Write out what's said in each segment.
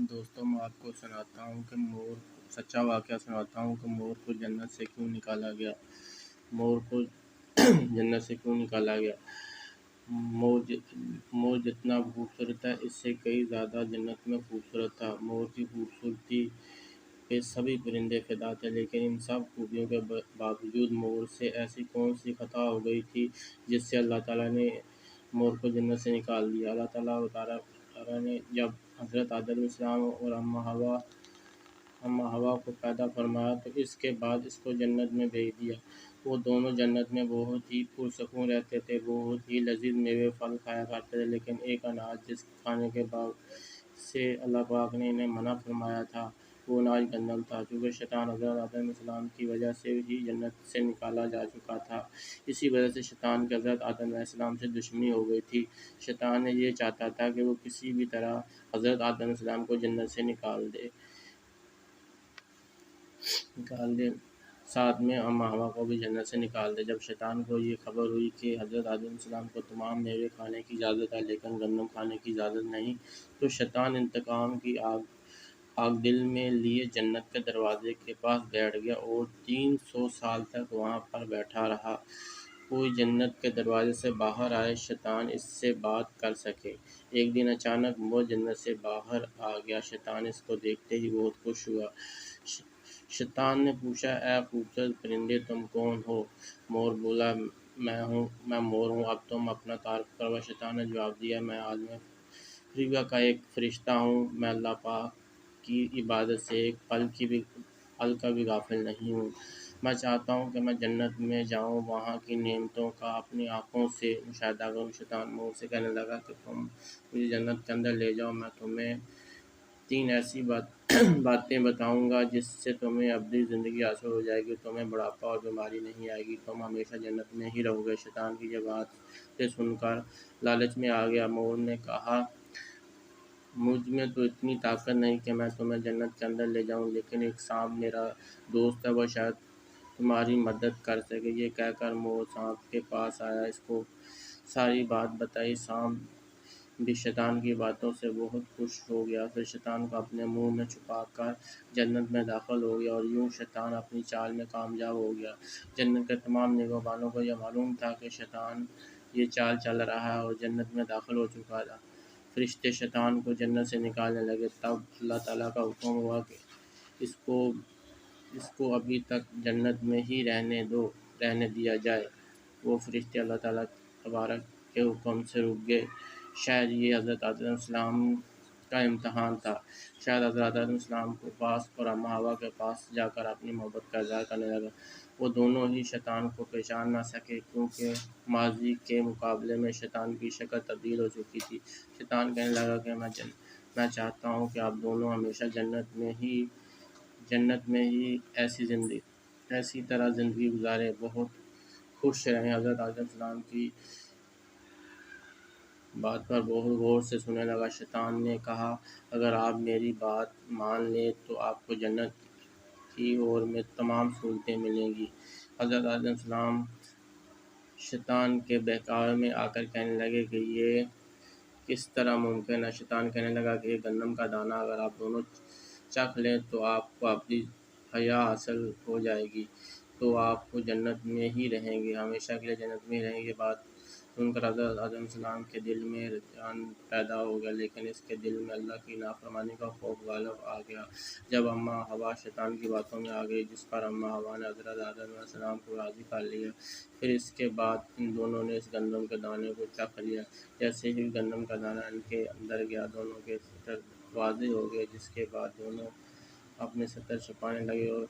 دوستوں میں آپ کو سناتا ہوں کہ سچا واقعہ سناتا ہوں کہ مور کو جنت سے کیوں نکالا گیا۔ مور کو جنت سے کیوں نکالا گیا؟ مور جتنا خوبصورت ہے اس سے کئی زیادہ جنت میں خوبصورت تھا۔ مور کی خوبصورتی پہ سبھی پرندے فدا تھے، لیکن ان سب خوبیوں کے باوجود مور سے ایسی کون سی خطا ہو گئی تھی جس سے اللہ تعالیٰ نے مور کو جنت سے نکال دیا۔ اللہ تعالیٰ نے جب حضرت آدم علیہ السلام اور اماں حوا کو پیدا فرمایا تو اس کے بعد اس کو جنت میں بھیج دیا۔ وہ دونوں جنت میں بہت ہی پرسکون رہتے تھے، بہت ہی لذیذ میوے پھل کھایا کرتے تھے، لیکن ایک اناج جس کھانے کے بعد سے اللہ پاک نے انہیں منع فرمایا تھا وہ اناج گندم تھا، چونکہ شیطان حضرت آدم علیہ السلام کی وجہ سے ہی جنت سے نکالا جا چکا تھا۔ اسی وجہ سے شیطان کی حضرت آدم علیہ السلام سے دشمنی ہو گئی تھی۔ شیطان یہ چاہتا تھا کہ وہ کسی بھی طرح حضرت آدم علیہ السلام کو جنت سے نکال دے، ساتھ میں اماں حوا کو بھی جنت سے نکال دے۔ جب شیطان کو یہ خبر ہوئی کہ حضرت آدم علیہ السلام کو تمام میوے کھانے کی اجازت ہے لیکن گندم کھانے کی اجازت نہیں، تو شیطان انتقام کی آگ دل میں لیے جنت کے دروازے کے پاس بیٹھ گیا اور 300 سال تک وہاں پر بیٹھا رہا۔ کوئی جنت کے دروازے سے باہر آئے، شیطان اس سے بات کر سکے۔ ایک دن اچانک مور جنت سے باہر آ گیا۔ شیطان اس کو دیکھتے ہی بہت خوش ہوا۔ شیطان نے پوچھا، اے خوبصورت پرندے تم کون ہو؟ مور بولا، میں مور ہوں، اب تم اپنا تعارف کرو۔ شیطان نے جواب دیا، میں عالم غیب کا ایک فرشتہ ہوں، میں اللہ پاک کی عبادت سے ایک پل کا بھی غافل نہیں ہوں۔ میں چاہتا ہوں کہ میں جنت میں جاؤں، وہاں کی نعمتوں کا اپنی آنکھوں سے مشاہدہ کروں۔ شیطان مور سے کہنے لگا کہ تم مجھے جنت کے اندر لے جاؤ، میں تمہیں 3 ایسی باتیں بتاؤں گا جس سے تمہیں ابدی زندگی حاصل ہو جائے گی، تمہیں بڑھاپا اور بیماری نہیں آئے گی، تم ہمیشہ جنت میں ہی رہو گے۔ شیطان کی یہ باتیں سن کر لالچ میں آ گیا۔ مور نے کہا، مجھ میں تو اتنی طاقت نہیں کہ میں تمہیں جنت کے اندر لے جاؤں، لیکن ایک سانپ میرا دوست ہے، وہ شاید تمہاری مدد کر سکے۔ یہ کہہ کر مور سانپ کے پاس آیا، اس کو ساری بات بتائی۔ سانپ بھی شیطان کی باتوں سے بہت خوش ہو گیا، پھر شیطان کو اپنے منہ میں چھپا کر جنت میں داخل ہو گیا، اور یوں شیطان اپنی چال میں کامیاب ہو گیا۔ جنت کے تمام نگہبانوں کو یہ معلوم تھا کہ شیطان یہ چال چل رہا ہے اور جنت میں داخل ہو چکا تھا۔ فرشتے شیطان کو جنت سے نکالنے لگے، تب اللہ تعالیٰ کا حکم ہوا کہ اس کو ابھی تک جنت میں ہی رہنے دیا جائے۔ وہ فرشتے اللہ تعالیٰ تبارک کے حکم سے رک گئے۔ شاید یہ حضرت آدم علیہ السلام کا امتحان تھا۔ شاید حضرت آدم علیہ السلام کے پاس اور اماں حوا کے پاس جا کر اپنی محبت کا اظہار کرنے لگا۔ وہ دونوں ہی شیطان کو پہچان نہ سکے، کیونکہ ماضی کے مقابلے میں شیطان کی شکل تبدیل ہو چکی تھی۔ شیطان کہنے لگا کہ میں چاہتا ہوں کہ آپ دونوں ہمیشہ جنت میں ہی ایسی طرح زندگی گزاریں، بہت خوش رہیں۔ حضرت آدم علیہ السلام کی بات پر بہت غور سے سننے لگا۔ شیطان نے کہا، اگر آپ میری بات مان لیں تو آپ کو جنت کی اور میں تمام سہولتیں ملیں گی۔ حضرت آدم علیہ السلام شیطان کے بہکاوے میں آ کر کہنے لگے کہ یہ کس طرح ممکن ہے؟ شیطان کہنے لگا کہ ایک گندم کا دانہ اگر آپ دونوں چکھ لیں تو آپ کو ابدی حیات حاصل ہو جائے گی، تو آپ کو جنت میں ہی رہیں گے، ہمیشہ کے لیے جنت میں ہی رہیں گے۔ بات سن کر حضرت آدم علیہ السلام کے دل میں رجحان پیدا ہو گیا، لیکن اس کے دل میں اللہ کی نافرمانی کا خوف غالب آ گیا۔ جب اماں حوا شیطان کی باتوں میں آ گئی، جس پر اماں حوا نے حضرت آدم علیہ السلام کو راضی کر لیا، پھر اس کے بعد ان دونوں نے اس گندم کے دانے کو چکھ لیا۔ جیسے ہی گندم کا دانہ ان کے اندر گیا، دونوں کے سطر واضح ہو گئے، جس کے بعد دونوں اپنے سطر چھپانے لگے اور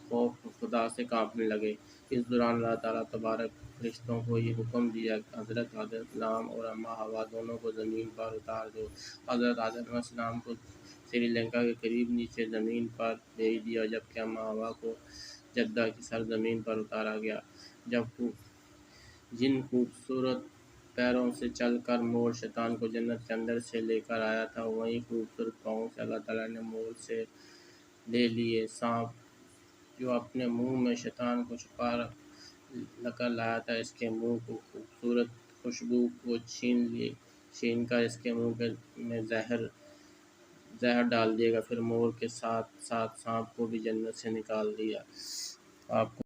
خوف خدا سے کانپنے لگے۔ اس دوران اللہ تعالیٰ تبارک فرشتوں کو یہ حکم دیا کہ حضرت آدم علیہ السلام اور اماں حوا دونوں کو زمین پر اتار دو۔ حضرت آدم علیہ السلام کو سری لنکا کے قریب نیچے زمین پر بھیج دیا، جبکہ اماں حوا کو جدہ کی سرزمین پر اتارا گیا۔ جن خوبصورت پیروں سے چل کر مور شیطان کو جنت کے اندر سے لے کر آیا تھا، وہی خوبصورت پاؤں سے اللہ تعالیٰ نے مور سے لے لیے۔ سانپ جو اپنے منہ میں شیطان کو چھپا کر لایا تھا، اس کے منہ کی خوبصورت خوشبو کو چھین کر اس کے منہ میں زہر ڈال دیا گا، پھر مور کے ساتھ ساتھ سانپ کو بھی جنت سے نکال دیا۔ آپ کو